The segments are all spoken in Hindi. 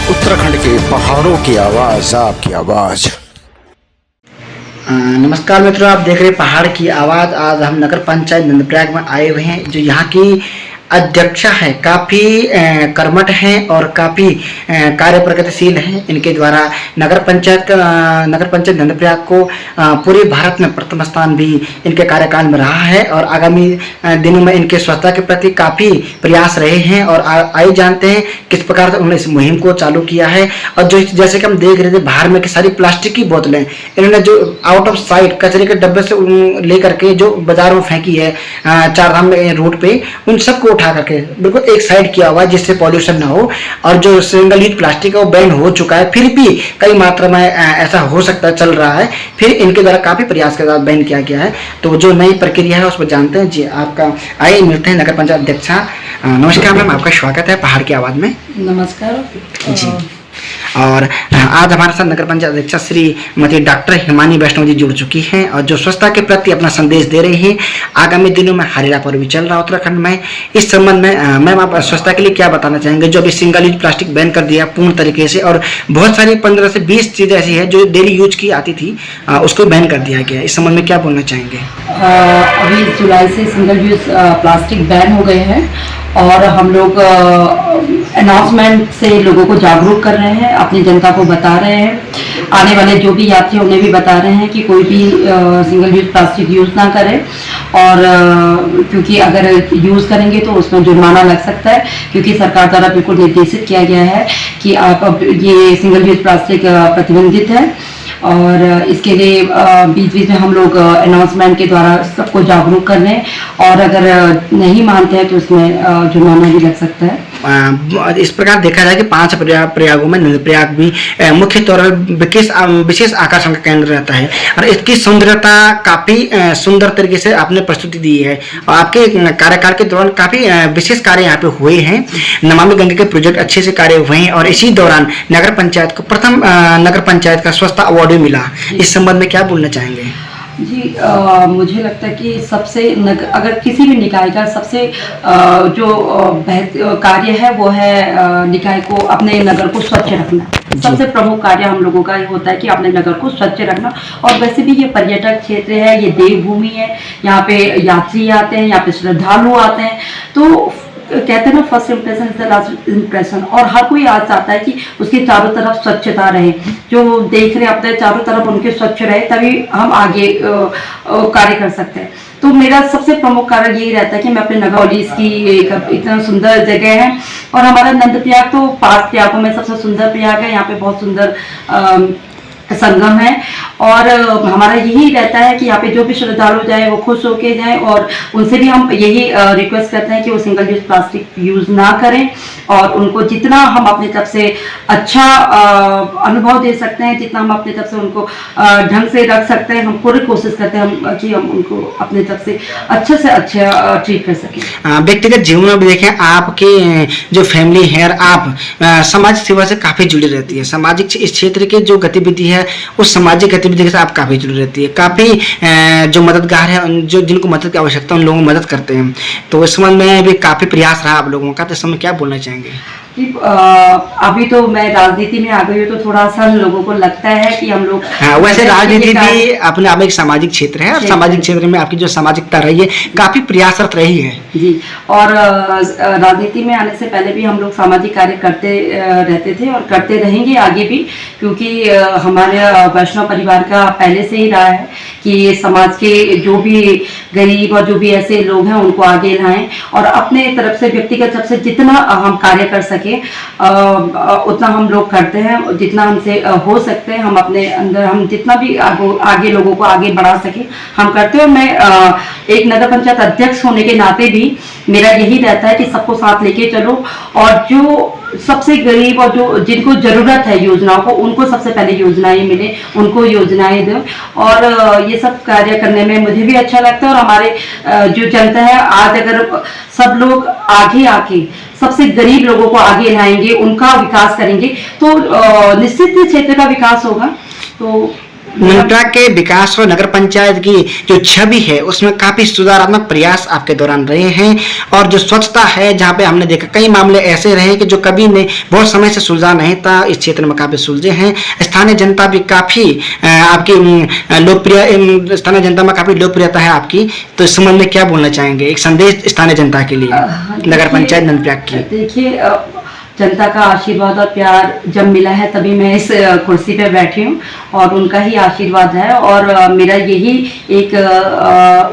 उत्तराखंड के पहाड़ों की आवाज, आपकी आवाज। नमस्कार मित्रों, आप देख रहे हैं पहाड़ की आवाज़। आज हम नगर पंचायत नंदप्रयाग में आए हुए हैं। जो यहाँ की अध्यक्षा है काफ़ी कर्मठ हैं और काफ़ी कार्य प्रगतिशील हैं। इनके द्वारा नगर पंचायत नंदप्रयाग को पूरे भारत में प्रथम स्थान भी इनके कार्यकाल में रहा है और आगामी दिनों में इनके स्वच्छता के प्रति काफ़ी प्रयास रहे हैं। और आइए जानते हैं किस प्रकार से उन्होंने इस मुहिम को चालू किया है। और जो जैसे कि हम देख रहे थे बाहर में कि सारी प्लास्टिक की बोतलें इन्होंने जो आउट ऑफ साइट कचरे के डब्बे से लेकर के जो बाजार में फेंकी है चारधाम में रोड पे, उन सबको उठा करके बिल्कुल एक साइड किया हुआ है जिससे पॉल्यूशन ना हो। और जो सिंगल यूज प्लास्टिक है वो बैन हो चुका है, फिर भी कई मात्रा में ऐसा हो सकता है, चल रहा है। फिर इनके द्वारा काफी प्रयास के साथ बैन किया गया है। तो जो नई प्रक्रिया है उस पर जानते हैं। जी आपका आइए मिलते हैं नगर पंचायत अध्यक्षा। नमस्कार मैम, आपका स्वागत है पहाड़ की आवाज में। नमस्कार जी। और आज हमारे साथ नगर पंचायत अध्यक्षा श्रीमती डॉक्टर हिमानी वैष्णव जी जुड़ चुकी हैं और जो स्वच्छता के प्रति अपना संदेश दे रही हैं। आगामी दिनों में हरेला पर्व भी चल रहा है उत्तराखंड में। इस संबंध में मैम आप स्वच्छता के लिए क्या बताना चाहेंगे? जो अभी सिंगल यूज प्लास्टिक बैन कर दिया पूर्ण तरीके से और बहुत सारी 15 से 20 चीज़ें ऐसी है जो डेली यूज की आती थी, उसको बैन कर दिया गया। इस संबंध में क्या बोलना चाहेंगे? अभी जुलाई से सिंगल यूज प्लास्टिक बैन हो गए हैं और हम लोग अनाउंसमेंट से लोगों को जागरूक कर रहे हैं, अपनी जनता को बता रहे हैं। आने वाले जो भी यात्री उन्हें भी बता रहे हैं कि कोई भी सिंगल यूज प्लास्टिक यूज़ ना करें। और क्योंकि अगर यूज़ करेंगे तो उसमें जुर्माना लग सकता है, क्योंकि सरकार द्वारा बिल्कुल निर्देशित किया गया है कि आप अब ये सिंगल यूज प्लास्टिक प्रतिबंधित है। और इसके लिए बीच बीच में हम लोग अनाउंसमेंट के द्वारा सबको जागरूक कर रहे हैं। और अगर नहीं मानते हैं तो इसमें जुर्माना भी लग सकता है। इस प्रकार देखा जाए कि 5 प्रयागों में नंदप्रयाग भी मुख्य तौर पर विशेष आकर्षण का केंद्र रहता है और इसकी सुंदरता काफ़ी सुंदर तरीके से आपने प्रस्तुति दी है। और आपके कार्यकाल के दौरान काफ़ी विशेष कार्य यहाँ पे हुए हैं। नमामि गंगे के प्रोजेक्ट अच्छे से कार्य हुए हैं और इसी दौरान नगर पंचायत को प्रथम नगर पंचायत का स्वच्छता अवार्ड भी मिला। इस संबंध में क्या बोलना चाहेंगे? जी, मुझे लगता है कि सबसे अगर किसी भी निकाय का सबसे जो कार्य है वो है निकाय को अपने नगर को स्वच्छ रखना। सबसे प्रमुख कार्य हम लोगों का ये होता है कि अपने नगर को स्वच्छ रखना। और वैसे भी ये पर्यटक क्षेत्र है, ये देवभूमि है, यहाँ पे यात्री आते हैं, यहाँ पे श्रद्धालु आते हैं। तो कहते हैं ना, first impression is the last impression. और हर कोई आज चाहता है कि उसके चारों तरफ स्वच्छता रहे, जो देख रहे हैं अपने चारों तरफ उनके स्वच्छ रहे, तभी हम आगे कार्य कर सकते हैं। तो मेरा सबसे प्रमुख कारण यही रहता है कि मैं अपने नगर, इसकी एक इतना सुंदर जगह है। और हमारा नंदप्रयाग तो 5 प्रयागों में सबसे सुंदर प्रयाग है। यहाँ पे बहुत सुंदर संगम है और हमारा यही रहता है कि यहाँ पे जो भी श्रद्धालु जाए वो खुश होके जाए। और उनसे भी हम यही रिक्वेस्ट करते हैं कि वो सिंगल यूज प्लास्टिक यूज़ ना करें और उनको जितना हम अपनी तरफ से अच्छा अनुभव दे सकते हैं, जितना हम अपनी तरफ से उनको ढंग से रख सकते हैं, हम पूरी कोशिश करते हैं कि हम उनको अपनी तरफ से अच्छा ट्रीट कर सकें। व्यक्तिगत जीवन में भी देखें, आपके जो फैमिली है और आप समाज सेवा से काफ़ी जुड़ी रहती है। सामाजिक इस क्षेत्र की जो गतिविधि है उस सामाजिक गतिविधि के साथ आप काफ़ी जुड़ी रहती है। काफ़ी जो मददगार है, जो जिनको मदद की आवश्यकता उन लोगों को मदद करते हैं। तो इस संबंध में भी काफ़ी प्रयास रहा आप लोगों का। तो इस समय क्या बोलना चाहेंगे? अभी तो मैं राजनीति में आ गई हूँ तो थोड़ा सा लोगों को लगता है कि हम लोग वैसे राजनीति भी अपने आप एक सामाजिक क्षेत्र है और सामाजिक क्षेत्र में आपकी जो सामाजिकता रही है काफी प्रयासरत रही है। जी। और राजनीति में आने से पहले भी हम लोग सामाजिक कार्य करते रहते थे और करते रहेंगे आगे भी, क्योंकि हमारे वैष्णव परिवार का पहले से ही रहा है कि समाज के जो भी गरीब और जो भी ऐसे लोग हैं उनको आगे लाएं और अपने तरफ से व्यक्तिगत तरफ से जितना हम कार्य कर सके उतना हम लोग करते हैं। जितना हमसे हो सकते हैं हम अपने अंदर हम जितना भी आगे लोगों को आगे बढ़ा सके हम करते हैं। और मैं एक नगर पंचायत अध्यक्ष होने के नाते भी मेरा यही रहता है कि सबको साथ लेके चलो और जो सबसे गरीब और जो जिनको जरूरत है योजनाओं को, उनको सबसे पहले योजनाएं मिले, उनको योजनाएं दो। और ये सब कार्य करने में मुझे भी अच्छा लगता है। और हमारे जो जनता है, आज अगर सब लोग आगे आके सबसे गरीब लोगों को आगे लाएंगे, उनका विकास करेंगे तो निश्चित ही क्षेत्र का विकास होगा। तो नंदप्रयाग के विकास और नगर पंचायत की जो छवि है उसमें काफी सुधारात्मक प्रयास आपके दौरान रहे हैं, और जो स्वच्छता है जहाँ पे हमने देखा कई मामले ऐसे रहे कि जो कभी ने बहुत समय से सुलझा नहीं था, इस क्षेत्र में काफी सुलझे हैं। स्थानीय जनता भी काफी आपकी लोकप्रिय, स्थानीय जनता में काफी लोकप्रियता है आपकी, तो इस संबंध में क्या बोलना चाहेंगे, एक संदेश स्थानीय जनता के लिए नगर पंचायत नंदप्रयाग की? देखिए, जनता का आशीर्वाद और प्यार जब मिला है तभी मैं इस कुर्सी पे बैठी हूँ, और उनका ही आशीर्वाद है, और मेरा यही एक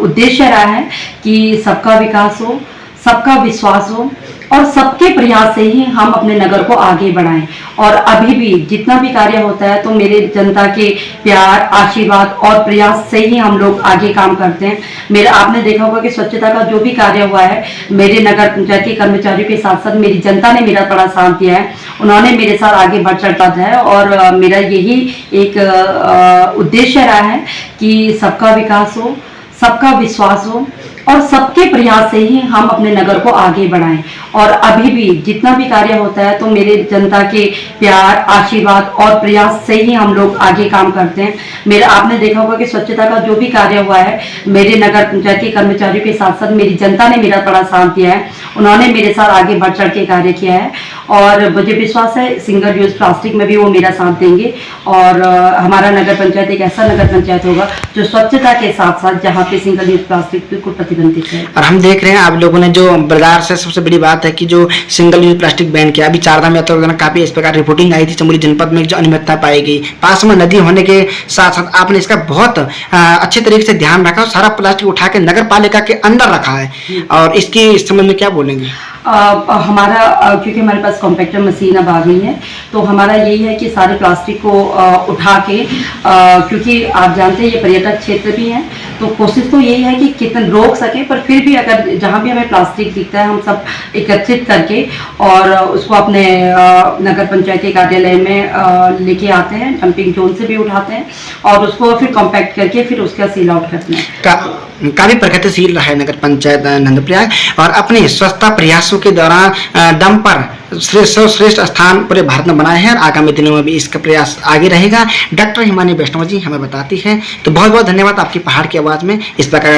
उद्देश्य रहा है कि सबका विकास हो, सबका विश्वास हो, और सबके प्रयास से ही हम अपने नगर को आगे बढ़ाएं। और अभी भी जितना भी कार्य होता है तो मेरे जनता के प्यार, आशीर्वाद और प्रयास से ही हम लोग आगे काम करते हैं। मेरा आपने देखा होगा कि स्वच्छता का जो भी कार्य हुआ है, मेरे नगर पंचायत के कर्मचारियों के साथ साथ मेरी जनता ने मेरा बड़ा साथ दिया है, उन्होंने मेरे साथ आगे बढ़ चढ़ा है, और मेरा यही एक उद्देश्य रहा है कि सबका विकास हो, सबका विश्वास हो, और सबके प्रयास से ही हम अपने नगर को आगे बढ़ाएं। और अभी भी जितना भी कार्य होता है तो मेरे जनता के प्यार, आशीर्वाद और प्रयास से ही हम लोग आगे काम करते हैं। मेरा आपने देखा होगा कि स्वच्छता का जो भी कार्य हुआ है, मेरे नगर पंचायत के कर्मचारियों के साथ साथ मेरी जनता ने मेरा बड़ा साथ दिया है, उन्होंने मेरे साथ आगे बढ़ चढ़ के कार्य किया है, और मुझे विश्वास है सिंगल यूज प्लास्टिक में भी वो मेरा साथ देंगे, और हमारा नगर पंचायत एक ऐसा नगर पंचायत होगा जो स्वच्छता के साथ साथ जहाँ पे सिंगल यूज प्लास्टिक बिल्कुल प्रतिबंधित है। और हम देख रहे हैं आप लोगों ने जो बाजार से सबसे बड़ी बात है कि जो सिंगल यूज प्लास्टिक बैन किया, अभी चारधाम यात्रा के दौरान काफी इस प्रकार रिपोर्टिंग आई थी चमोली जनपद में जो अनियमितता पाई गई, पास में नदी होने के साथ साथ आपने इसका बहुत अच्छे तरीके से ध्यान रखा और सारा प्लास्टिक उठा के नगर पालिका के अंदर रखा है, और इसकी इस संबंध में क्या बोलेंगे? हमारा क्योंकि हमारे पास कॉम्पैक्टर मशीन अब आ गई है, तो हमारा यही है कि सारे प्लास्टिक को उठा के, क्योंकि आप जानते हैं ये पर्यटक क्षेत्र भी है, तो कोशिश तो यही है कि कितना रोक सके, पर फिर भी अगर जहाँ भी हमें प्लास्टिक दिखता है हम सब एकत्रित करके और उसको अपने नगर पंचायत के कार्यालय में लेके आते हैं, डंपिंग जोन से भी उठाते हैं, और उसको फिर कॉम्पैक्ट करके फिर उसका सील आउट करते हैं। काफी प्रगतिशील रहा है नगर पंचायत नंदप्रयाग, और अपने स्वच्छता प्रयासों के दौरान दम पर श्रेष्ठ स्थान पूरे भारत में बनाए हैं, और आगामी दिनों में भी इसका प्रयास आगे रहेगा। डॉक्टर हिमानी वैष्णव जी हमें बताती है, तो बहुत बहुत धन्यवाद आपकी पहाड़ की आवाज में इस प्रकार